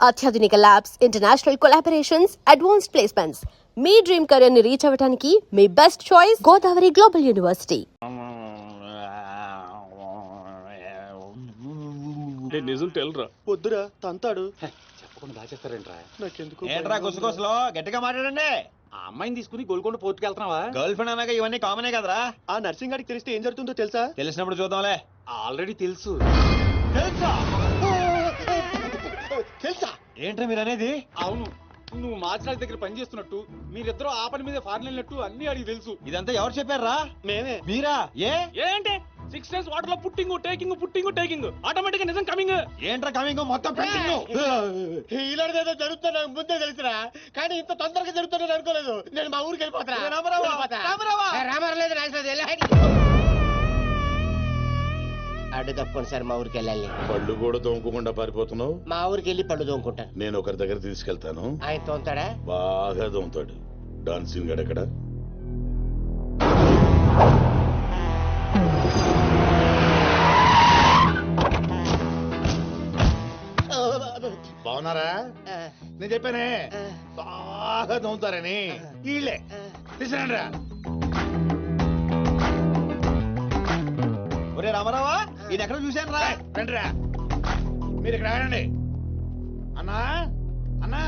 అత్యాధునిక labs, international collaborations, advanced placements. మీ dream career ని రీచ్ అవ్వడానికి మీ best choice Godavari global university. నిజం తెలరా వద్దురా తంతాడు. చెప్పకుండా దాచేస్తారేంట్రా? నాకెందుకు ఏంట్రా గుసగుసలో గట్టిగా మాట్లాడండి. ఆ అమ్మాయిని తీసుకుని గోల్కొండ పోర్టుకి వెళ్తున్నావా? గర్ల్ ఫ్రెండ్ అన్నాక ఇవన్నీ కామనే కదరా. ఆ నర్సింగ్ గారికి తెలిస్తే ఏం జరుగుతుందో తెలుసా? తెలిసినప్పుడు చూద్దాంలే. ఆల్రెడీ తెలుసు. తెలుసా? తెలుసా? ఏంట్రా మీరు అనేది? అవును, నువ్వు మార్చిరాజ్ దగ్గర పని చేస్తున్నట్టు, మీరిద్దరూ ఆ పని మీద ఫారెన్ వెళ్ళినట్టు అన్ని అడిగి తెలుసు. ఇదంతా ఎవరు చెప్పారా? మేమే. మీరా? ఏంటి 6 days వాటర్ లో టేకింగ్ ఆటోమేటిక్ నిజం కమింగ్. ఏంట్రా కమింగ్ మొత్తం పెండింగ్. ఇలాంటిదేదో జరుగుతున్నా ముందే తెలుసురా, కానీ ఇంత తొందరగా జరుగుతుందని అనుకోలేదు. నేను మా ఊరికి వెళ్ళిపోతా. రామారావు లేదు రాజు అడ్డు తప్పుకోండి సార్, మా ఊరికి వెళ్ళాలి. పళ్ళు కూడా తోముకోకుండా పారిపోతున్నావు. మా ఊరికి వెళ్ళి పళ్ళు తోముకుంటాను. నేను ఒకరి దగ్గర తీసుకెళ్తాను, ఆయన తోముతాడా? బాగా తోముతాడు. డాన్సింగ్ గడెక్కడ? బాగున్నారా? నేను చెప్పానే బాగా తోముతారని. వీళ్ళే తీసుకురండి రా. ఒరే రామారావా, ఈయన ఎక్కడ చూశాను రా. రండి రా, మీరు ఇక్కడ ఆగండి. అన్నా అన్నా,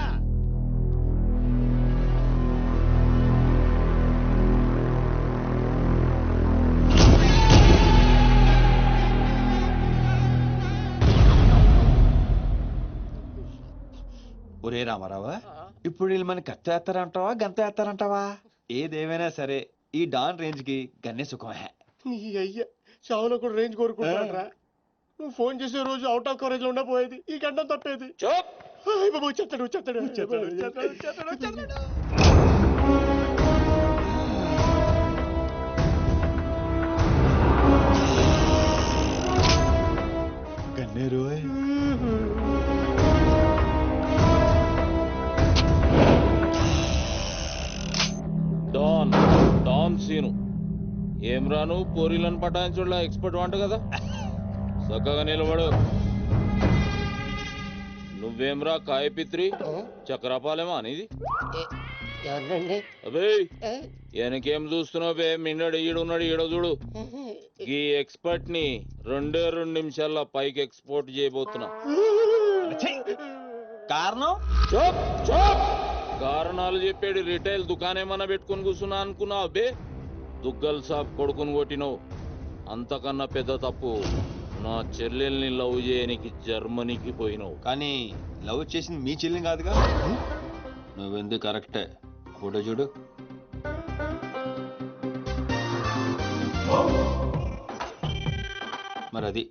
ఒరే రామారావా, ఇప్పుడు వీళ్ళు మన కత్తి వేస్తారంటావా గంత వేస్తారంటావా? ఏదేమైనా సరే ఈ డాన్ రేంజ్ కి గన్నే సుఖమే. నీ అయ్యా చావులో కూడా రేంజ్ కోరుకుంటారా? నువ్వు ఫోన్ చేసే రోజు అవుట్ ఆఫ్ కవరేజ్ లో ఉండపోయేది, ఈ గంటం తప్పేది. బాబు చెత్తడు. గన్నేరు డాన్ సీను ఏం రాను పోరీలను పటాయించడంలో ఎక్స్పర్ట్ వంట కదా. చక్కగా నిలబడు. నువ్వేమ్రా కాయపిత్రి చక్రపాలేమా అనేది? ఎవరండి? అబే వెనకేం చూస్తున్నావు బే? మిన్నడు ఈడున్నాడు, ఈడో చూడు. ఈ ఎక్స్పర్ట్ ని 2 నిమిషాల్లో పైకి ఎక్స్పోర్ట్ చేయబోతున్నా. కారణం? కారణాలు చెప్పాడు. రిటైల్ దుకాణేమన్నా పెట్టుకుని కూర్చున్నా అనుకున్నావు బే? దుగ్గల్ సాబ్ కొడుకుని కొట్టినవు. అంతకన్నా పెద్ద తప్పు నా చెల్లెల్ని లవ్ చేయనికి జర్మనీకి పోయినావు. కానీ లవ్ చేసింది మీ చెల్లి కాదుగా. నువ్వెందుకు కరెక్టే. ఫోటో చూడు. మరి అది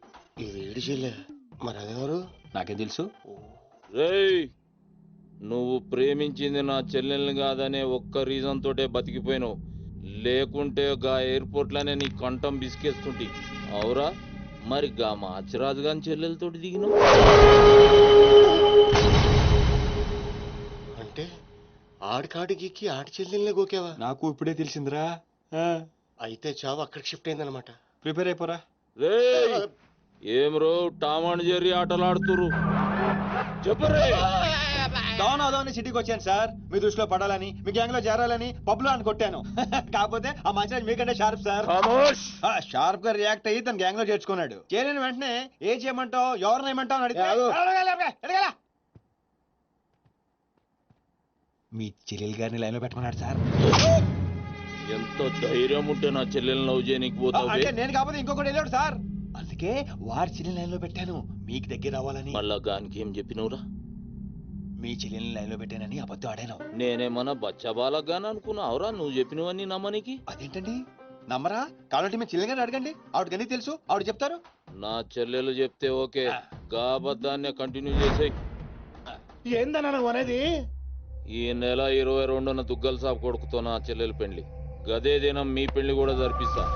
ఈ వేడి చెల్లె మరి అదెవరు? నాకేం తెలుసు. రేయ్, నువ్వు ప్రేమించింది నా చెల్లెల్ని కాదనే ఒక్క రీజన్ తోటే బతికిపోయినావు. లేకుంటే గా ఎయిర్పోర్ట్ లోనే నీ కంఠం బిసికేస్తుంటి. అవురా? మరి గా మాచిరాజు గాని చెల్లెలతోటి దిగినావు. అంటే ఆడికాడికి ఆడి చెల్లెల్ని గోకేవా? నాకు ఇప్పుడే తెలిసిందిరా. అయితే చావు అక్కడికి షిఫ్ట్ అయిందనమాట. ప్రిపేర్ అయిపోరా. రేయ్, ఏం రో టామ్ అండ్ జెర్రీ ఆటలాడుతురు? చెప్పరే. డాన్ అదోని సిటీకి వచ్చాను సార్, మీ దృష్టిలో పడాలని, మీ గ్యాంగ్ లో చేరాలని పబ్ లో అని కొట్టాను. కాకపోతే ఆ మంచి మీకంటే షార్ప్ సార్. షార్ప్ గా రియాక్ట్ అయ్యి తన గ్యాంగ్ లో చేర్చుకున్నాడు. చేరిన వెంటనే ఏ చేయమంటావు, ఎవరిని ఏమంటావు అని అడిగితే మీ చెల్లెలు గారిని లైన్ లో పెట్టుకున్నాడు సార్. ఎంత ధైర్యం ఉంటే నా చెల్లెల్ని లవ్ చేయనికి పోతావు? అంటే నేను కాకపోతే ఇంకొకటి వెళ్ళాడు సార్, అందుకే వారి చెల్లెలు లైన్ లో పెట్టాను మీకు దగ్గర రావాలని. మళ్ళా గానికి ఏం చెప్పినవురా? మీ చెల్లెల్ని లైన్ లో పెట్టానని అబద్ధం ఆడాను. నేనేమన్నా బచ్చబాలగాని అనుకున్నావురా నువ్వు చెప్పినవన్నీ నమ్మనికి? అదేంటండి నమ్మరా? కావాలంటే మీ చెల్లెలు గారిని అడగండి, ఆవిడకి అన్ని తెలుసు, ఆవిడ చెప్తారు. నా చెల్లెలు చెప్తే ఓకే, గా అబద్ధాన్ని కంటిన్యూ చేసే. ఏందన్నా నువ్వు అనేది? ఈ నెల 22న దుగ్గల్ సాబ్ కొడుకుతో నా చెల్లెలు పెళ్లి. గదే దినం మీ పెళ్లి కూడా జరిపిస్తా.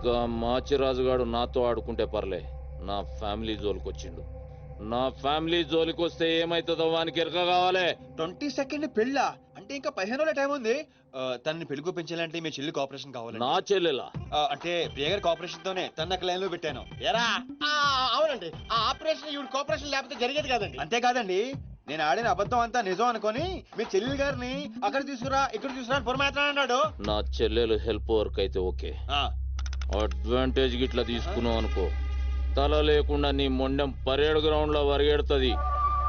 గా మాచిరాజుగాడు నాతో ఆడుకుంటే పర్లే, నా ఫ్యామిలీ జోలికొచ్చిండు. నా ఫ్యామిలీ జోలికొస్తే ఏమైతుందో వానికి ఎరక కావాలి. 22nd పెళ్ళా? అంటే ఇంకా 15 రోజుల టైం ఉంది. తనని పెళ్లి పెంచాలంటే మీ చెల్లి కోఆపరేషన్ కావాలి. నా చెల్లెలా? అంటే ప్రియ గారి కోఆపరేషన్ తోనే తన లైన్ లో పెట్టాను. ఎరా? అవునండి, ఆ ఆపరేషన్ ఈవిడ కోఆపరేషన్ లేకపోతే జరిగేది కాదండి. అంతేకాదండి, నేను ఆడిన అబద్ధం అంతా నిజం అనుకొని మీ చెల్లెలు గారిని అక్కడ తీసుకురా ఇక్కడ తీసుకురా అని పురమాత్రాడు. నా చెల్లెలు హెల్ప్ వర్క్ అయితే ఓకే, అడ్వాంటేజ్ గిట్లా తీసుకున్నావు అనుకో తల లేకుండా నీ మొండెం పరేడ్ గ్రౌండ్ లో వరిగెడుతుంది.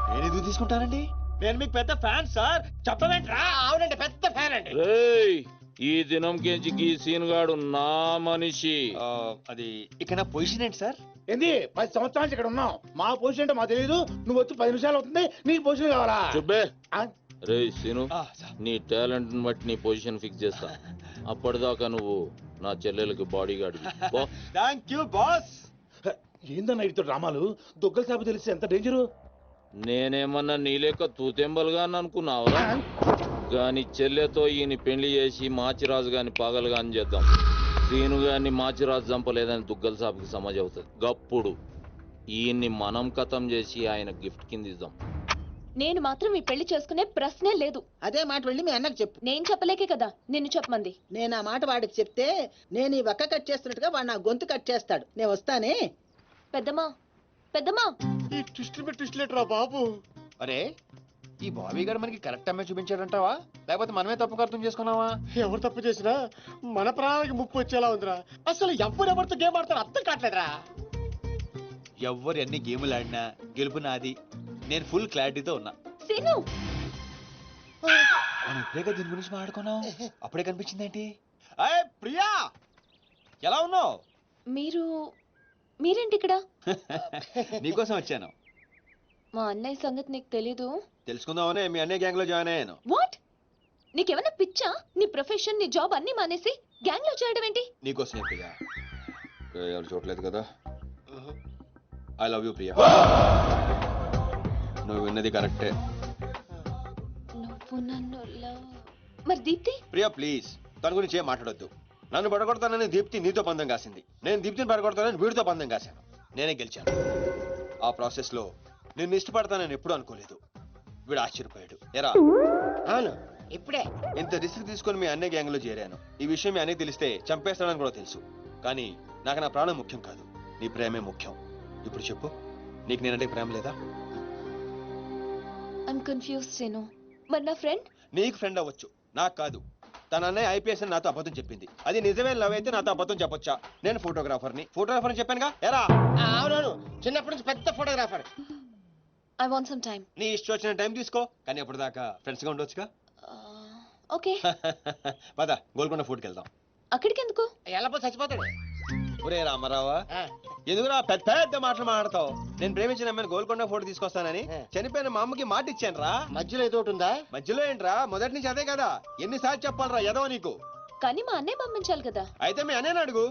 నేను ఎందుకు తీసుకుంటానండి? నేను మీకు పెద్ద ఫ్యాన్ సార్. చెప్పవేంట్రా? అవునండి, పెద్ద ఫ్యాన్ అండి. రేయ్, ఈ దినం కెంచి ఈ సీన్ గాడు నా మనిషి. అది ఇక నా పొజిషన్ ఏంటి సార్? ఏంది 10 సంవత్సరాల నుంచి ఇక్కడ ఉన్నాం. మా పొజిషన్ అంటే మాకు తెలియదు. నువ్వు వచ్చి 10 నిమిషాలు అవుతుంది, నీకు పొజిషన్ కావాలా? చుబ్బే. ఆ? రేయ్ సీను, సార్. నీ టాలెంట్ బట్టి నీ పొజిషన్ ఫిక్స్ చేస్తా. అప్పటిదాకా నువ్వు నా చెల్లెలకి body guard. Thank you boss. ఏందన్న ఇటు డ్రామాలు? దొగ్గల సాబు తెలిస్తే ఎంత డేంజరు. నేనేమన్నా నీ లెక్క తూతెంబలుగా అనుకున్నావురా? గాని చెల్లెతో ఈయన పెళ్లి చేసి మాచిరాజు గాని పాగలు గాని చేద్దాం. సీను గాని మాచిరాజు చంపలేదని దుగ్గల సాబుకి సమాజ్ అవుతుంది. గప్పుడు ఈయన్ని మనం కథం చేసి ఆయన గిఫ్ట్ కింద ఇద్దాం. నేను మాత్రం ఈ పెళ్లి చేసుకునే ప్రశ్నే లేదు. అదే మాట వెళ్ళి మీ అన్నకు చెప్పు. నేను చెప్పలేకే కదా నిన్ను చెప్పమంది. నేను ఆ మాట వాడికి చెప్తే నేను ఈ వక్క కట్ చేస్తున్నట్టుగా వాడు నా గొంతు కట్ చేస్తాడు. నేను వస్తానే. పెద్దమ్మా, పెద్దమ్మా, ఈ ట్విస్ట్ మీద ట్విస్ట్ లేటరా బాబు. అరే, ఈ బాబీ గారు మనకి కరెక్ట్ అమ్మాయి చూపించాడంటావా, లేకపోతే మనమే తప్పుగా అర్థం చేసుకున్నావా? ఎవరు తప్పు చేసినా మన ప్రాణానికి ముప్పు వచ్చేలా ఉందిరా. అసలు ఎవరెవరితో గేమ్ ఆడతారు అర్థం కావట్లేదురా. ఎవ్వరు ఎన్ని గేములు ఆడినా గెలుపు నాది. నేను ఫుల్ క్లారిటీతో ఉన్నా. సీను, మనం ఇప్పుడే దీని గురించి మాట్లాడుకున్నాం, అప్పుడే కనిపించింది ఏంటి? అయ్ ప్రియా, ఎలా ఉన్నావు? మీరేంటి ఇక్కడ? నీకోసం వచ్చాను. మా అన్నయ్య సంగతి నీకు తెలీదు. తెలుసుకుందామనే మీ అన్నయ్య గ్యాంగ్ లో జాయిన్ అయ్యాను. వాట్? నీకేమైనా పిచ్చా? నీ ప్రొఫెషన్, నీ జాబ్ అన్ని మానేసి గ్యాంగ్ లో చేయడం ఏంటి? నీకోసమే ప్రియా. ఎవరు చూడలేదు కదా. I love you Priya. నువ్వు విన్నది కరెక్టే. నువ్వు నన్ను మరి దీప్తి? ప్రియా ప్లీజ్, తన గురించి ఏం మాట్లాడొద్దు. నన్ను పడగొడతానని దీప్తి నీతో పందెం కాసింది. నేను దీప్తిని పడగొడతానని వీడితో పందెం కాశాను. నేనే గెలిచాను. ఆ ప్రాసెస్ లో నిన్ను ఇష్టపడతానని ఎప్పుడు అనుకోలేదు. వీడు ఆశ్చర్యపోయాడు. ఎరా? అవును, ఇప్పుడే. ఇంత రిస్క్ తీసుకొని మీ అన్నయ్య గ్యాంగ్ లో చేరాను. ఈ విషయం మీ అన్నయ్య తెలిస్తే చంపేస్తాడని కూడా తెలుసు. కానీ నాకు నా ప్రాణం ముఖ్యం కాదు, నీ ప్రేమే ముఖ్యం. ఇప్పుడు చెప్పు, నీకు నేనంటే ప్రేమ లేదా? I'm confuse Seenu. మరి నా ఫ్రెండ్? నీకు ఫ్రెండ్ అవ్వచ్చు, నాకు కాదు. తన అన్నయ్య ఐపీఎస్ అని నాతో అబద్ధం చెప్పింది. అది నిజమే లవ్ అయితే నాతో అబద్ధం చెప్పొచ్చా? నేను ఫోటోగ్రాఫర్ని చెప్పానుగా. ఎరా? అవునవును, చిన్నప్పటి నుంచి పెద్ద photographer. I want some time. నీ ఇష్టం వచ్చిన టైం తీసుకో, కానీ అప్పటిదాకా ఫ్రెండ్స్ గా ఉండొచ్చుగా. ఓకే. పద, గోల్కొండ ఫుడ్కి వెళ్దాం. అక్కడికి ఎందుకు? ఎలాపో చచ్చిపోతాడు. ఒరే రామారావా, ఎందుకురా పెద్ద పెద్ద మాటలు మాడతావు? నేను ప్రేమించిన అమ్మాయిని గోల్కొండ ఫోటో తీసుకొస్తానని చనిపోయిన మా అమ్మకి మాట ఇచ్చాను రా. మధ్యలో ఏదో ఒకటి ఉందా? మధ్యలో ఏంట్రా, మొదటి నుంచి అదే కదా. ఎన్నిసార్లు చెప్పాలరా ఎదవ నీకు? కానీ మా అన్నయ్య పంపించాలి కదా. అయితే మీ అన్నయ్యని అడుగు.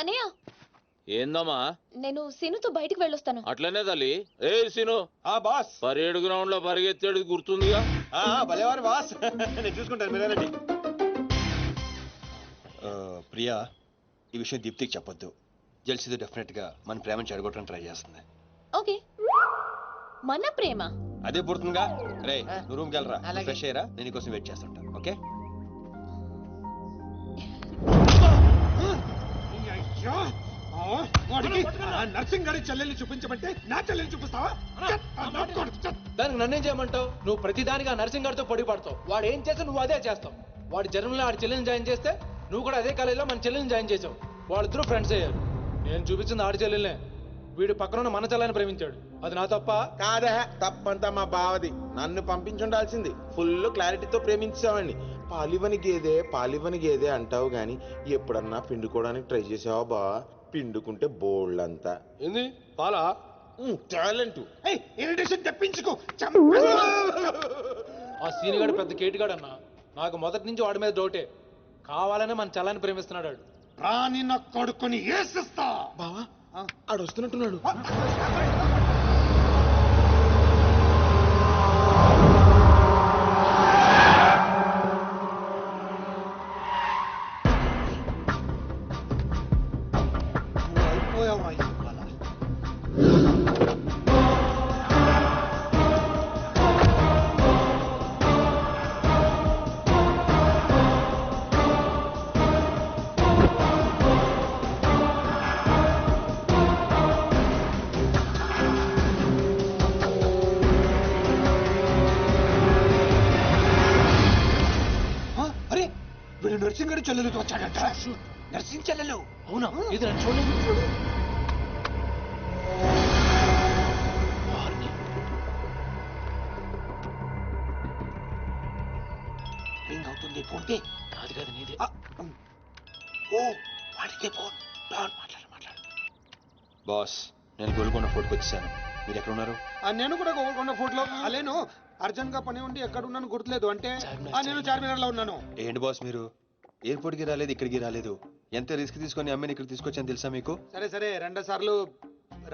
అన్నయ్య, ఏందమ్మా? నేను సీనుతో బయటికి వెళ్ళొస్తాను. అట్లనే తల్లి. ఏ సీను, ఆ బాస్, పరేడ్ గ్రౌండ్ లో పరిగెత్తాడు గుర్తుందిగా. భలేవారు బాస్. నేను చూసుకుంటాను, మీరేనండి. ప్రియా, ఈ విషయం దీప్తికి చెప్పొద్దు. జెల్సీతో డెఫినెట్ గా మన ప్రేమను చెడగొట్టడానికి ట్రై చేస్తుంది. ఓకే. మన ప్రేమ అదే పుడుతుందిగా. రే, నువ్వు రూమ్కి వెళ్ళరా, అలాగే. ఫ్రెష్ అయ్యరా, నేను నీకోసం వెయిట్ చేస్తుంటా. ఓకే? నర్సింగ్ గారి చెల్లెల్ని చూపించమంటే నా చెల్లెల్ని చూపిస్తావా? దానికి నన్నేం చేయమంటావు? నువ్వు ప్రతిదానికి ఆ నర్సింగ్ గారితో పొడి పడతావు. వాడు ఏం చేస్తే నువ్వు అదే చేస్తావు. వాడి జన్మలో ఆడి చెల్లెని జాయిన్ చేస్తే నువ్వు కూడా అదే కాలేజీలో మన చెల్లెని జాయిన్ చేసావు. వాళ్ళిద్దరూ ఫ్రెండ్స్ అయ్యారు. నేను చూపించింది ఆడి చెల్లెలనే. వీడు పక్కన మన చెల్లని ప్రేమించాడు. అది నా తప్ప కాదా? తప్పంతా మా బావది. నన్ను పంపించుండాల్సింది. ఫుల్ క్లారిటీతో ప్రేమించావండి. పాలివని గేదే అంటావు గాని ఎప్పుడన్నా పిండుకోవడానికి ట్రై చేసావా బా? పిండుకుంటే బోల్డ్ ఏంది పాలా? టాలెంట్. ఇరిటేషన్ తెప్పించుకో. ఆ సీనిగాడు పెద్ద కేటుగాడు అన్న. నాకు మొదటి నుంచి వాడి మీద డౌటే. కావాలనే మన చెల్లని ప్రేమిస్తున్నాడు. రాని నా కొడుకుని ఏసిస్తా. బావా ఆడు వస్తున్నట్టున్నాడు. చెల్లెలతో వచ్చాడంట నర్సింగ్ చెల్లెలు. అవునా ఇది నన్ను చూడలేదు. రింగ్ అవుతుంది. ఫోన్ పే కాదు కాదు నీదే. ఓ వాడికే ఫోన్. మాట్లాడు. బాస్ నేను గోల్కొండ ఫోర్ట్కి వచ్చేసాను. మీరు ఎక్కడ ఉన్నారు? నేను కూడా గోల్కొండ ఫోర్ట్లో అలేను. అర్జెంట్ గా పని ఉండి ఎక్కడ ఉన్నాను గుర్తులేదు. అంటే నేను చార్మినార్ లో ఉన్నాను. ఏంటి బాస్ మీరు ఎయిర్పోర్ట్కి రాలేదు, ఇక్కడికి రాలేదు. ఎంత రిస్క్ తీసుకొని అమ్మాయిని ఇక్కడ తీసుకొచ్చాను తెలుసా మీకు? సరే 2 సార్లు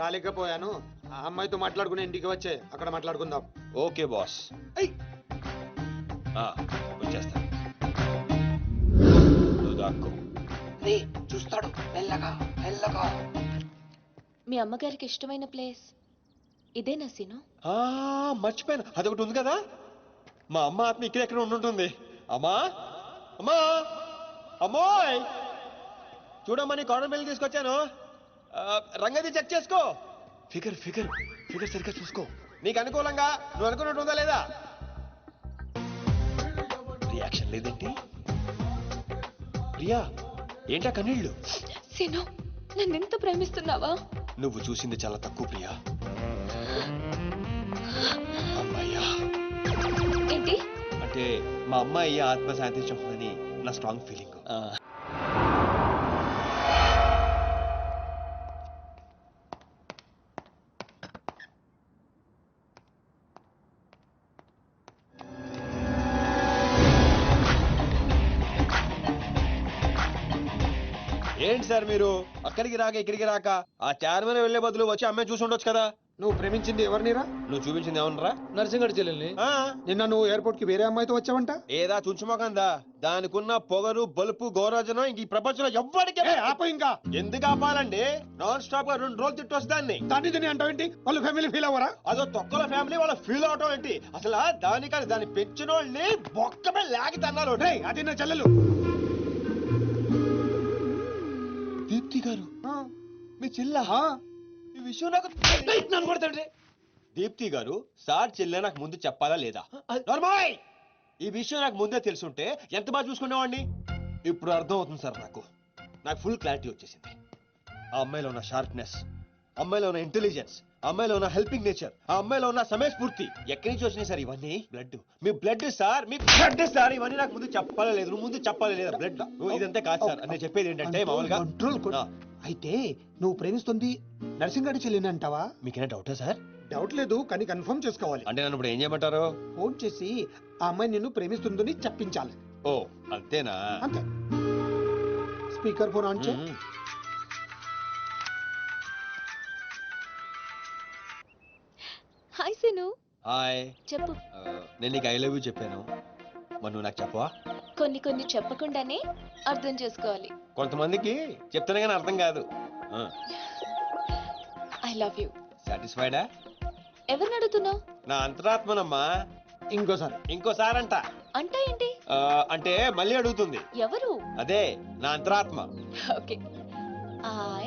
రాలేకపోయాను. ఆ అమ్మాయితో మాట్లాడుకుని ఇంటికి వచ్చే అక్కడ మాట్లాడుకుందాం. Okay boss. వచ్చేస్తా. నువ్వు దాక్కో. చూస్తాడు మెల్లగా. మీ అమ్మగారికి ఇష్టమైన ప్లేస్ ఇదేనా సీను? మర్చిపోయాను, అదొకటి ఉంది కదా. మా అమ్మ ఆత్మ ఇక్కడ ఉండుంటుంది. అమ్మా అమ్మా అమ్మోయ్ చూడమ్మా, నీ కాటన్ బిల్ తీసుకొచ్చాను. రంగది చెక్ చేసుకో. ఫిగర్ సరిగ్గా చూసుకో. నీకు అనుకూలంగా నువ్వు అనుకున్నట్టు ఉందా లేదా? రియాక్షన్ లేదేంటి? ప్రియా ఏంటా కన్నీళ్ళు? సీను నన్నెంత ప్రేమిస్తున్నావా? నువ్వు చూసింది చాలా తక్కువ ప్రియా. అమ్మాయ్యా ఏంటి? అంటే మా అమ్మాయి ఆత్మ శాంతించుకుందని నా స్ట్రాంగ్ ఫీలింగ్. ఏంటి సార్ మీరు అక్కడికి రాక ఇక్కడికి రాక ఆ చార్మినార్ వెళ్లే బదులు వచ్చి అమ్మాయి చూసి ఉండొచ్చు కదా. నువ్వు ప్రేమించింది ఎవరినిరా? నువ్వు చూపించింది ఏమన్నారా? నర్సింగడి చెల్లెల్ని. నిన్న నువ్వు ఎయిర్పోర్ట్ కి వేరే అమ్మాయితో వచ్చావంట. ఏదా చుంచుమోకందా? దానికున్న పొగరు బలుపు గౌరవజనం ఇంక ఈ ప్రపంచంలో ఎవ్వడికి. ఆప ఇంకా ఎందుకు ఆపాలండి? నాన్ స్టాప్ గా 2 రోజులు తిట్టొచ్చు దాన్ని. దాన్ని అంటావేంటి? వాళ్ళు ఫ్యామిలీ ఫీల్ అవ్వరా? అదో తొక్కల ఫ్యామిలీ వాళ్ళ ఫీల్ అవటం ఏంటి? అసలు దానికని దాన్ని పెంచిన వాళ్ళని బొక్కమే లాగి తన్నారు. అది నా చెల్లెలు దీప్తి గారు. మీ చెల్ల ఈ విషయం నాకు నన్ను కొడతాడు. దీప్తి గారు సార్ చెల్లె నాకు ముందు చెప్పాలా లేదా? నార్మల్ ఈ విషయం నాకు ముందే తెలుసుంటే ఎంత బాగా చూసుకునేవాడిని. ఇప్పుడు అర్థం అవుతుంది సార్. నాకు ఫుల్ క్లారిటీ వచ్చేసింది. ఆ అమ్మాయిలో ఉన్న షార్ప్నెస్, అమ్మాయిలో ఉన్న ఇంటెలిజెన్స్, అమ్మాయిలో ఉన్న హెల్పింగ్ నేచర్, ఆ అమ్మాయిలో ఉన్న సమయస్ఫూర్తి ఎక్కడి నుంచి వచ్చినాయి సార్ ఇవన్నీ? బ్లడ్, మీ బ్లడ్ సార్, మీ బ్లడ్ సార్. ఇవన్నీ నాకు ముందు చెప్పాలా లేదు? నువ్వు ముందు చెప్పాలి లేదా? బ్లడ్ ఇదంతా కాదు సార్. నేను చెప్పేది ఏంటంటే మామూలుగా అయితే నువ్వు ప్రేమిస్తుంది నర్సింగడి చెల్లిని అంటావా? మీకేనా డౌటా సార్? డౌట్ లేదు, కానీ కన్ఫర్మ్ చేసుకోవాలి. అంటే నన్ను ఇప్పుడు ఏం చేయమంటారు? ఫోన్ చేసి ఆ అమ్మాయి నిన్ను ప్రేమిస్తుందని చెప్పించాలి. ఓ అంతేనా? అంతే. స్పీకర్ ఫోన్ ఆన్ చే. హాయ్ సీను. హాయ్. చెప్పు. నేను నీకు ఐ లవ్ యూ చెప్పాను, మరి నువ్వు నాకు చెప్పవా? కొన్ని చెప్పకుండానే అర్థం చేసుకోవాలి. కొంతమందికి చెప్తానే కానీ అర్థం కాదు. I love you. సాటిస్ఫైడా? ఎవరిని అడుగుతున్నావు? నా అంతరాత్మనమ్మా. ఇంకోసారి అంట. అంటే ఏంటి? అంటే మళ్ళీ అడుగుతుంది. ఎవరు? అదే నా అంతరాత్మ. Okay. I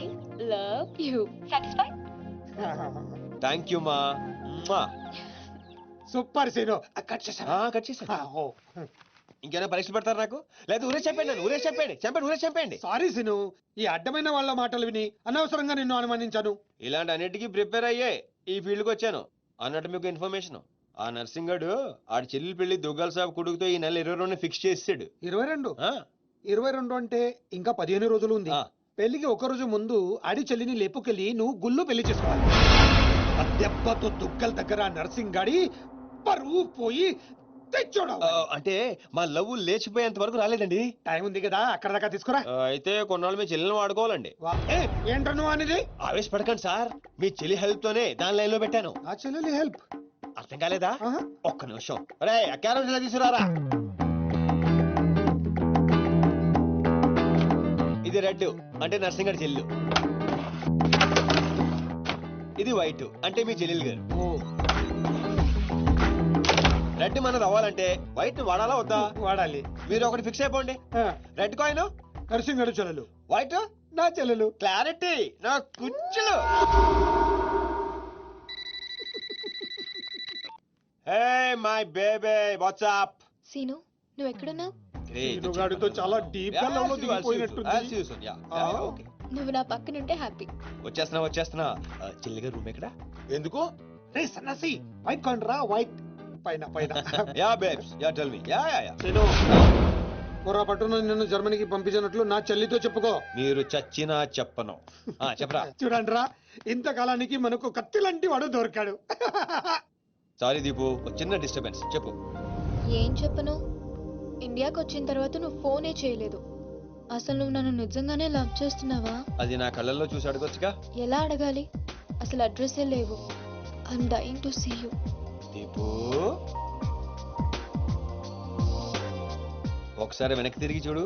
love you. Satisfy? Thank you మా. Super scene. కట్ చేసా. ఇంకేమైనా పరీక్షలు పెడతారు నాకు? లేదు ఊరే చెప్పండి. సారీ సీను, ఈ అడ్డమైన వాళ్ళ మాటలు విని అనవసరంగా నిన్ను అనుమానించాను. ఇలాంటి అన్నిటికీ ప్రిపేర్ అయ్యే ఈ ఫీల్డ్కి వచ్చాను. అన్నట్టు మీకు ఇన్ఫర్మేషన్, ఆ నర్సింగడు ఆడి చెల్లి పెళ్లి దుగ్గాల సాబ్ కొడుకుతో ఈ నెల 22 ఫిక్స్ చేసాడు. 22 అంటే ఇంకా 15 రోజులు ఉంది. పెళ్లికి ఒక రోజు ముందు ఆడి చెల్లిని లేపుకెళ్ళి నువ్వు గుళ్ళు పెళ్లి చేసుకోవాలి. ఆ దెబ్బతో దుగ్గల దగ్గర నర్సింగ్ గాడి పరువు పోయి తెచ్చోడు. అంటే మా లవ్ లేచిపోయేంత వరకు రాలేదండి. టైం ఉంది కదా, అక్కడ దాకా తీసుకురా. అయితే కొన్నాళ్ళు మీ చెల్లెని వాడుకోవాలండి. ఏంటో నువ్వు అనేది? ఆవేశపడకండి సార్, మీ చెల్లి హెల్ప్ తోనే దాని లైన్ లో పెట్టాను. ఆ చెల్లెలి హెల్ప్ అర్థం కాలేదా? ఒక్క నిమిషం. అరే క్యారం తీసుకురారా. ఇది రెడ్ అంటే నర్సింగడి చెల్లు, ఇది వైట్ అంటే మీ చెల్లెలు గారు. రెడ్ మనది అవ్వాలంటే వైట్ ని వాడాలా వద్దా? వాడాలి. మీరు ఒకటి ఫిక్స్ అయిపోండి. రెడ్ కాయిన్ నర్సింగడి చెల్లెలు, వైట్ నా చెల్లెలు. క్లారిటీ నా కుచ్చులు. Hey my baby what's up? Seenu నువ్వు ఎక్కడున్నావు? సీనుగాడితో చాలా డీప్ గా లవ్ లో దిగిపోయినట్టుంది. నువ్వు నా పక్కనుంటే హ్యాపీ. వచ్చేస్తున్నా చిల్లిగా రూమ్ ఎక్కడ? ఎందుకు? రే సన్నాసి వైట్ కొండ్రా వైట్ పైన పైన. Yeah babes yeah tell me yeah yeah yeah. Seenu పొరా పట్టున నిన్ను జర్మనీకి పంపించినట్లు నా చెల్లితో చెప్పుకో. మీరు చచ్చినా చెప్పను. చెప్పరా. చూడండిరా ఇంతకాలానికి మనకు కత్తి లాంటి వాడు దొరికాడు. సారీ దీపు, ఒక చిన్న డిస్టర్బెన్స్. చెప్పు. ఏం చెప్పను? ఇండియాకి వచ్చిన తర్వాత నువ్వు ఫోనే చేయలేదు. అసలు నువ్వు నన్ను నిజంగానే లవ్ చేస్తున్నావా? అది నా కళ్ళల్లో చూసి అడగొచ్చుగా. ఎలా అడగాలి? అసలు అడ్రస్సే లేవు. I'm dying to see you. Deepu ఒకసారి వెనక్కి తిరిగి చూడు.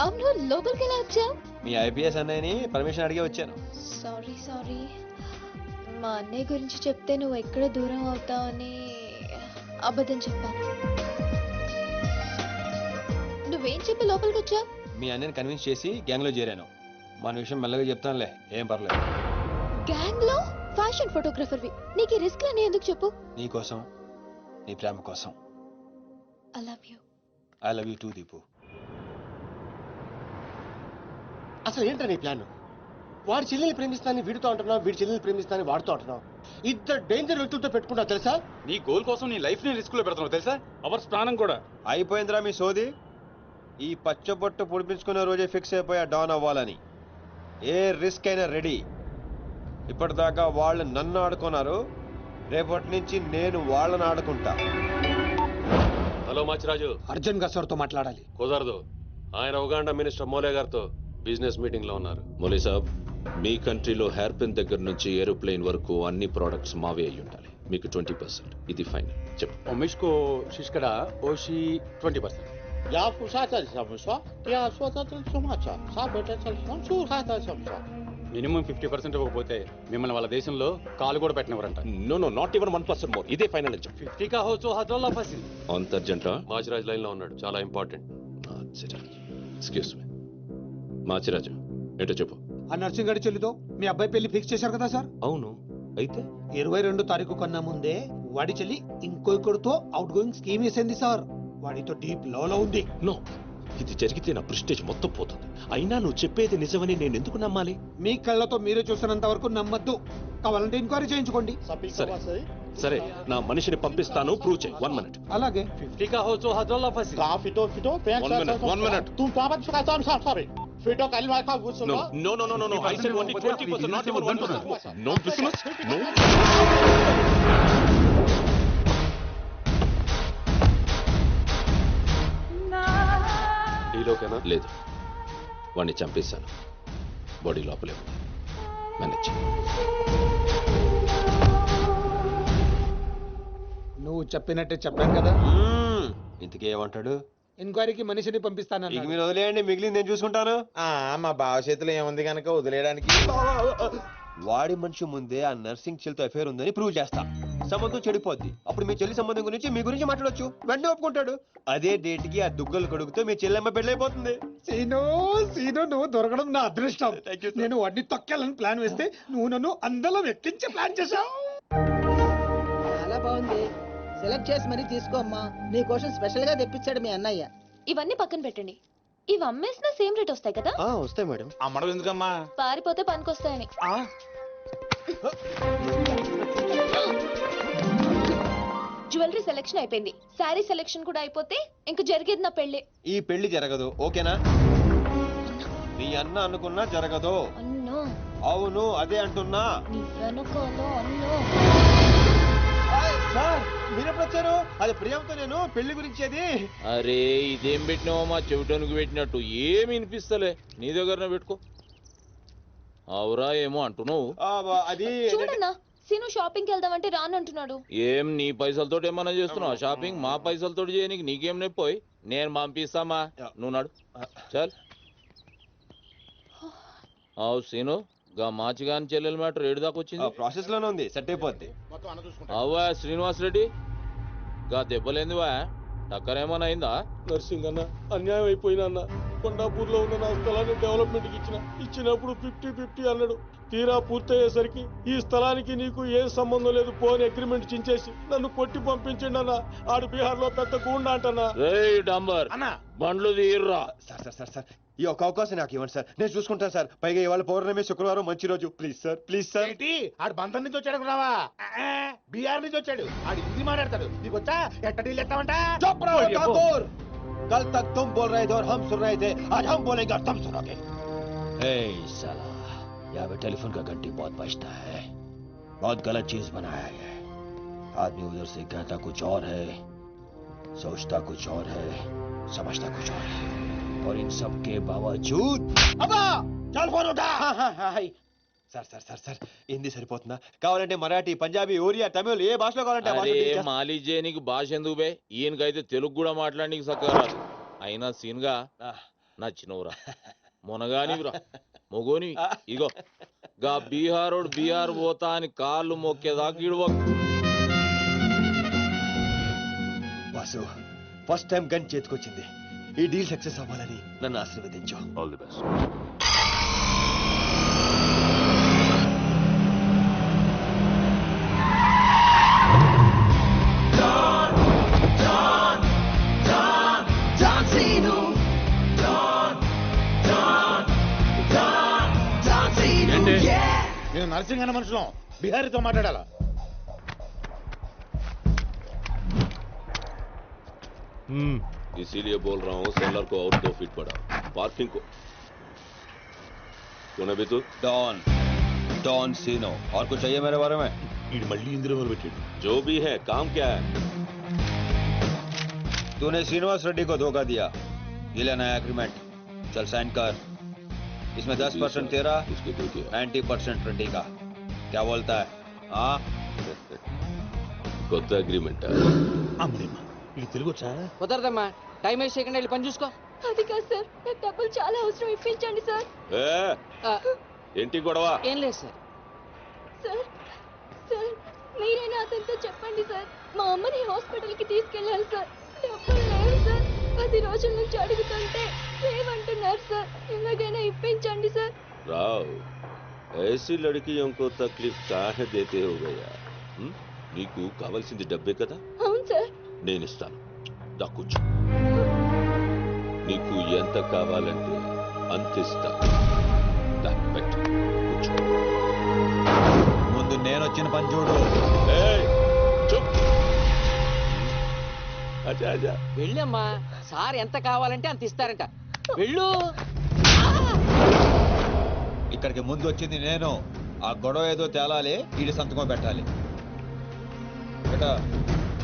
అవును, లోపలికి ఎలా వచ్చావు? మీ ఐపీఎస్ అన్నయ్యని పర్మిషన్ అడిగి వచ్చాను. సారీ. మా అన్నయ్య గురించి చెప్తే నువ్వు ఎక్కడ దూరం అవుతావని అబద్ధం చెప్పాను. నువ్వేం చెప్పి లోపలికి వచ్చావు? మీ అన్నయ్యని కన్విన్స్ చేసి గ్యాంగ్ లో చేరాను. మన విషయం మెల్లగా చెప్తానులే, ఏం పర్లేదు. గ్యాంగ్ లో ఫ్యాషన్ ఫోటోగ్రఫర్వి, నీకు ఈ రిస్క్ అని ఎందుకు చెప్పు? నీ కోసం, నీ ప్రేమ కోసం. I love you. I love you two Deepu. అసలు ఏంటో నీ ప్లాన్? వాడి చెల్లెల్ని ప్రేమిస్తానని వీడితో అంటున్నావు, వీడి చెల్లెల్ని ప్రేమిస్తానని వాడితో అంటున్నావు. ఇద్దరు డేంజర్ వ్యక్తులతో పెట్టుకున్నావు తెలుసా? నీ గోల్ కోసం నీ లైఫ్ ని రిస్క్ లో పెడుతున్నావు తెలుసా? అవర్స్ ప్రాణం కూడా. అయిపోయిందిరా మీ సోది. ఈ పచ్చబొట్టు పొడిపించుకునే రోజే ఫిక్స్ అయిపోయా డాన్ అవ్వాలని. ఏ రిస్క్ అయినా రెడీ. ఇప్పటిదాకా వాళ్ళు నన్ను ఆడుకున్నారు, రేపటి నుంచి నేను వాళ్ళని ఆడుకుంటా. హలో మాచిరాజు. అర్జున్ గా సార్ తో మాట్లాడాలి. కుదరదు, ఆయన ఉగాండా మినిస్టర్ మోలే గారితో బిజినెస్ మీటింగ్ లో ఉన్నారు. మోలీ సాబ్, మీ కంట్రీలో హెయిర్ పిన్ దగ్గర నుంచి ఏరోప్లేన్ వరకు అన్ని ప్రోడక్ట్స్ మావే అయి ఉండాలి. మీకు 20%. ఇది ఫైనల్. చెప్పు. ఒమిష్కో శిష్కడ ఓషి 20%. యా పుషాచా సమస్య యా స్వతత్ర సమాచా సాబెటచ సంసూహాత సంసా. మినిమం 50% ఇవ్వకపోతే మిమ్మల్ని వాళ్ళ దేశంలో కాలు కూడా పెట్టినవరంట. No not even 1% more. ఇదే ఫైనల్ అని చెప్పు. 50 కా హోచో హజోల్లా ఫసి. అంత అర్జెంటా? మాచిరాజ్ లైన్ లో ఉన్నాడు, చాలా ఇంపార్టెంట్. Excuse me. మాచిరాజు ఏంటో చెప్పు. ఆ నర్సింగ్ గారి చెల్లితో మీ అబ్బాయి పెళ్లి ఫిక్స్ చేశారు కదా సార్? అవును, అయితే 22 తారీఖు కన్నా ముందే వాడి చెల్లి ఇంకొకరితో అవుట్ గోయింగ్ స్కీమ్ వేసింది సార్. వాడితో డీప్ లో ఉంది. నో, ఇది జరిగితే నా ప్రెస్టేజ్ మొత్తం పోతుంది. అయినా నువ్వు చెప్పేది నిజమని నేను ఎందుకు నమ్మాలి? మీ కళ్ళతో మీరే చూసినంత వరకు నమ్మద్దు. కావాలంటే ఎంక్వైరీ చేయించుకోండి. సరే, నా మనిషిని పంపిస్తాను, ప్రూవ్ చేయి. 1 minute. అలాగే 50 కా హోచో హజోల్లా ఫసి. One minute. तुम पापा का काम सारे फिटो कल वाला का गुस्सा No. I said only 20%, not even 1%. No business. No. డీలోకేనా? లేదు, వాడిని చంపేశాను. బాడీ లోపలే ఉంది. మేనేజ్. నువ్వు చెప్పినట్టే చెప్పాను కదా. ఇంతకీ ఏమంటాడు? ఎంక్వైరీకి మనిషిని పంపిస్తానన్నా. ఇక మీరు వదిలేయండి, మిగిలింది నేను చూసుకుంటాను. మా బావ చేతిలో ఏముంది కనుక వదిలేయడానికి. వాడి మనిషి ముందే ఆ నర్సింగ్ చెల్లితో అఫేర్ ఉందని ప్రూవ్ చేస్తా. సంబంధం చెడిపోద్ది. అప్పుడు మీ చెల్లి సంబంధం గురించి మీ గురించి మాట్లాడొచ్చు. వెంటనే ఒప్పుకుంటాడు. అదే డేట్ కి ఆ దుగ్గలు కొడుకుతో మీ చెల్లెమ్మ పెళ్ళైపోతుంది. సీను నువ్వు దొరకడం నా అదృష్టం. నేను వాడిని తొక్కాలని ప్లాన్ వేస్తే నువ్వు నన్ను అందలో ఎక్కించి ప్లాన్ చేశావు. చాలా బాగుంది. సెలెక్ట్ చేసి మరీ తీసుకో అమ్మా. నీ కోసం స్పెషల్ గా తెప్పించాడు మీ అన్నయ్య. ఇవన్నీ పక్కన పెట్టండి. ఇవి అమ్మేసిన సేమ్ రేట్ వస్తాయి కదా? వస్తాయి మేడం. అమ్మడం ఎందుకమ్మా? పారిపోతే పనికొస్తాయని. జ్యువెలరీ సెలెక్షన్ అయిపోయింది, శారీ సెలెక్షన్ కూడా అయిపోతే ఇంక జరిగేది నా పెళ్లి. ఈ పెళ్లి జరగదు, ఓకేనా? నీ అన్న అనుకున్నా జరగదు. అన్నో. అవును, అదే అంటున్నా. నీ వెనకాల అన్నో. సార్ మీరెప్పుడు వచ్చారు? అది ప్రియంతో నేను పెళ్లి గురించి. అది అరే, ఇదేం పెట్టినావో మా చెవిటానికి పెట్టినట్టు ఏమి వినిపిస్తలే. నీ దగ్గరనే పెట్టుకో. అవురా ఏమో అంటున్నావు. అది చూడన్నా, సీను షాపింగ్కి వెళ్దామంటే రానంటున్నాడు. ఏం నీ పైసలతో ఏమన్నా చేస్తున్నావు షాపింగ్? మా పైసలతో చేయనీకి నీకేం నొప్పోయి? నేను పంపిస్తామా, నువ్వు నాడు. చల్. అవు సీను, గా మాచిగాని చెల్లెల మ్యాటర్ ఏడు దాకా వచ్చింది. ప్రాసెస్ లోనే ఉంది, సెట్ అయిపోద్ది. అవ్వా శ్రీనివాస్ రెడ్డి, గా దెబ్బలేందివా? టక్కరేమన్నా అయిందా? నర్సింగ్ అన్న, అన్యాయం అయిపోయినా అన్న. కొండాపూర్ లో ఉన్న నా స్థలాన్ని డెవలప్మెంట్ కి ఇచ్చినప్పుడు 50-50 అన్నాడు. తీరా పూర్తయ్యేసరికి ఈ స్థలానికి నీకు ఏం సంబంధం లేదు పోని అగ్రిమెంట్ చించేసి నన్ను కొట్టి పంపించండి అన్న. ఆడు బీహార్ లో పెద్ద గూండా అంటన్నా. డాంబర్ అన్నా బండ్లు తీర్రా. సార్ ఈ ఒక్క అవకాశం నాకు ఇవ్వండి సార్, నేను చూసుకుంటాను సార్. పైగా ఇవాళ పౌర్ణమి, శుక్రవారం మంచి రోజు. Please sir. ఏంటి ఆడు బంధం నుంచి వచ్చాడు రావా? బీహార్ నుంచి వచ్చాడు. ఆడు హిందీ మాట్లాడతాడు. నీకు వచ్చా ఎట్ట డీల్ ఎత్తామంట? कल तक तुम बोल रहे थे और हम सुन रहे थे, आज हम बोलेंगे और तुम सुनोगे. साला यहाँ पे टेलीफोन का घंटी बहुत बजता है. बहुत गलत चीज बनाया है. आदमी उधर से कहता कुछ और है, सोचता कुछ और है, समझता कुछ और है, और इन सब के बावजूद అబ్బా చల్ ఫోన్ ఉఠా. సార్ హిందీ సరిపోతుందా? కావాలంటే మరాఠీ, పంజాబీ, ఒరియా, తమిళ్ ఏ భాషలో కావాలంటే ఆ భాషలో అరే teach చేస్తా. మాలిజే నీకు భాష ఎందుకు బే? ఈయనకైతే తెలుగు కూడా మాట్లాడనీకి సక్కగా రాదు. అయినా సీన్గా నచ్చినవురా, మొనగానివిరా, మొగోని. ఇగో గా బీహారోడు బీహార్ పోతా అని కాళ్ళు మొక్కేదాకా ఇడవకు. వాసు ఫస్ట్ టైం గన్ చేతికొచ్చింది. ఈ డీల్ సక్సెస్ అవ్వాలని నన్ను ఆశీర్వదించు. All the best. నేను నర్సింగ్ అన్న మనుషులం బిహారీతో మాట్లాడాలా? इसीलिए बोल रहा हूँ सेलर को और 2 फीट बढ़ा, पार्किंग को. कौन है तू? डॉन सीनो. और कुछ चाहिए मेरे बारे में? मल्ली इंदिरा में बैठे. जो भी है काम क्या है? तूने श्रीनिवास रेड्डी को धोखा दिया. ये लेना है एग्रीमेंट. चल साइन कर. इसमें 10% तेरा, 90% रेड्डी का. क्या बोलता है? हाँ కొత్త అగ్రిమెంట్. అమ్మేమ్మా ఇది తెలుగు వచ్చా? కుదరదమ్మా, టైం వేస్ట్ చేయకుండా వెళ్ళి పని చూసుకో. అది కాదు సార్, నాకు డబ్బులు చాలా అవసరం, ఇప్పించండి సార్. ఏంటి గొడవ? ఏం లేదు సార్. సార్ మీరైనా అతనితో చెప్పండి సార్, మా అమ్మని హాస్పిటల్కి తీసుకెళ్ళాలి సార్. డబ్బులు లేవు సార్, 10 రోజుల నుంచి అడుగుతుంటే లేవంటున్నారు సార్. ఎలాగైనా ఇప్పించండి సార్. రావ్ ऐसी लड़कियों को तकलीफ काहे देते हो गया? నీకు కావాల్సింది డబ్బే కదా? అవును సార్. నేను ఇస్తాను, దా కూర్చో. నీకు ఎంత కావాలంటే అంత ఇస్తా. దా పెట్టు, కూర్చో. ముందు నేను వచ్చిన పని చూడు. చూప్. అచ్చా అచ్చా వెళ్ళమ్మా, సార్ ఎంత కావాలంటే అంత ఇస్తారంట. వెళ్ళు. ఇక్కడికి ముందు వచ్చింది నేను. ఆ గొడవ ఏదో తేలాలి, ఈడి సంతకం పెట్టాలి.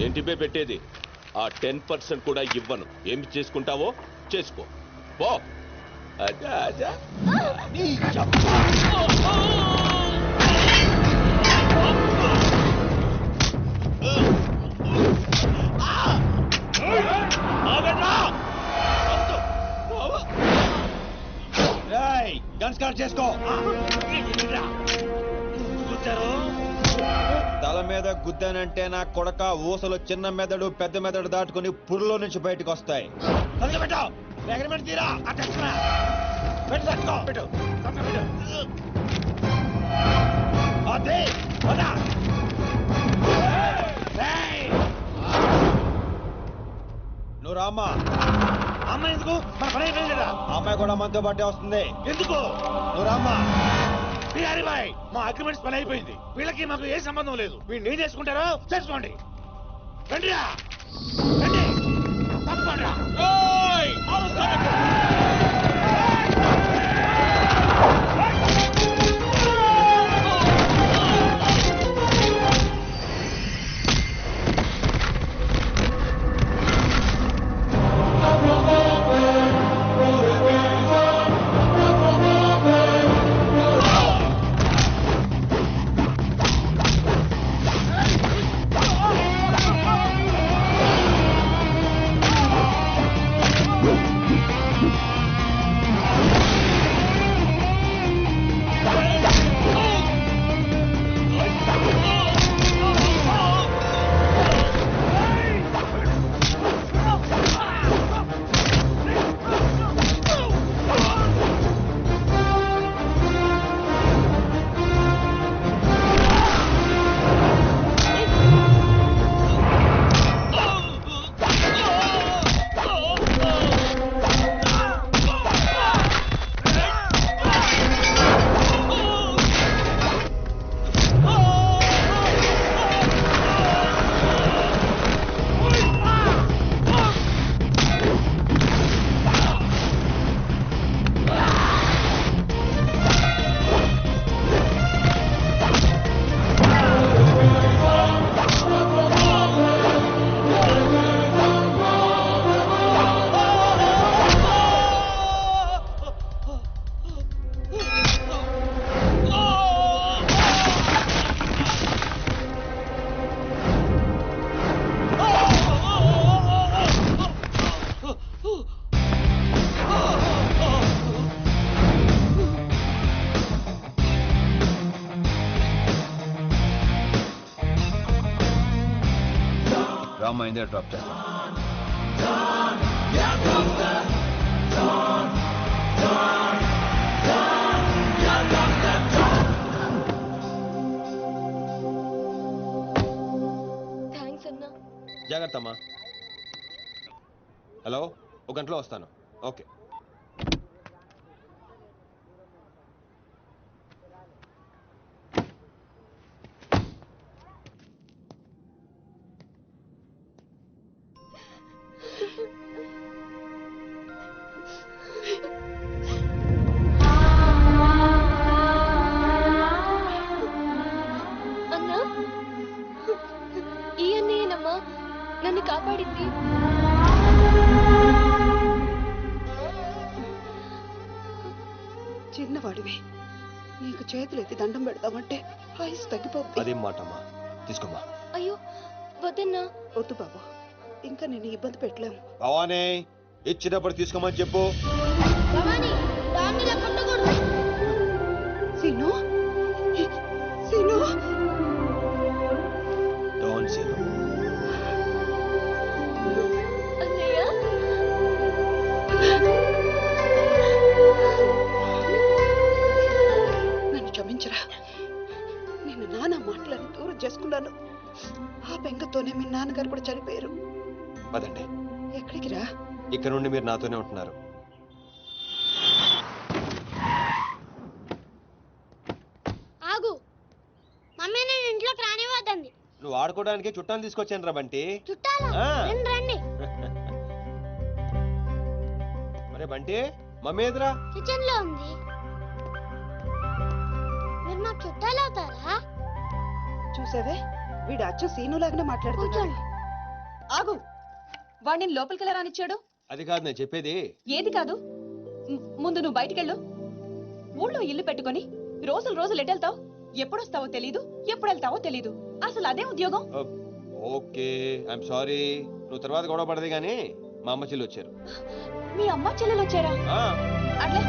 ఏంటి పే పెట్టేది? ఆ 10% కూడా ఇవ్వను. ఏమి చేసుకుంటావో చేసుకో పో. అచ్చా అచ్చా. గన్ స్టార్ట్ చేసుకో. తల మీద గుద్దానంటే నా కొడక ఊసలు చిన్న మెదడు పెద్ద మెదడు దాటుకుని పురులో నుంచి బయటకు వస్తాయి. నువ్వు రామ్మా. అమ్మ ఎందుకు? మన పని అయిపోయిందా? అమ్మాయి కూడా మనతో పాటే వస్తుంది. ఎందుకు? నువ్వు రామ్మా. బిహారీ బాయ్, మా అగ్రిమెంట్స్ పని అయిపోయింది. వీళ్ళకి మాకు ఏ సంబంధం లేదు. వీళ్ళు ఏం చేసుకుంటారో చేసుకోండి. రండిరా, రండి, తప్పకుండా. రామ్మా ఇందే డ్రాప్ చేస్తాను. థ్యాంక్స్ అన్నా. జాగ్రత్త అమ్మా. హలో, ఒక గంటలో వస్తాను. ఓకే. అన్నా, ఈ అన్నయ్యనమ్మా నన్ను కాపాడింది. చిన్నవాడివి, నీకు చేతులు ఎత్తి దండం పెడతామంటే ఆయుస్ తగ్గిపోతుంది. అదేం మాట అమ్మా, తీసుకోమ్మా. అయ్యో వద్దన్నా. వద్దు బాబు, ఇంకా నేను ఇబ్బంది పెట్టలేము. భవానీ, ఇచ్చినప్పుడు తీసుకోమని చెప్పు. Seenu, Seenu, don't see no. అన్నయ్య, నన్ను క్షమించరా. నేను నాన్న మాటలను దూరం చేసుకున్నాను. ఆ బెంగతోనే మీ నాన్నగారు కూడా చనిపోయారు. పదండి, ఎక్కడికి రా? ఇక్కడ నుండి మీరు నాతోనే ఉంటున్నారు. ఆగు. మమ్మీ నేను ఇంట్లోకి రానివ్వద్దండి. నువ్వు ఆడుకోవడానికి చుట్టాలు తీసుకొచ్చాను రా బంటి. చుట్టాలా? ఆ. రండి. మరే బంటి, మమ్మీ ఎదురా? కిచెన్ లో ఉంది. మీరు నాకు చుట్టాలు అవుతారా? చూసావే, వీడు అచ్చ సీనులాగానే మాట్లాడుతున్నాడు. ఆగు, వాడిని లోపలికి ఎలా రానిచ్చాడు? అది కాదు నేను చెప్పేది. ఏది కాదు? ముందు నువ్వు బయటికెళ్ళు. ఊళ్ళో ఇల్లు పెట్టుకొని రోజులు రోజులు ఎటెళ్తావు? ఎప్పుడొస్తావో తెలీదు, ఎప్పుడు వెళ్తావో తెలీదు. అసలు అదే ఉద్యోగం. Okay, I'm sorry. నువ్వు తర్వాత గొడవ పడదు కానీ మా అమ్మ చెల్లి వచ్చారు. మీ అమ్మ చెల్లెలు వచ్చారా? ఆ. అట్లే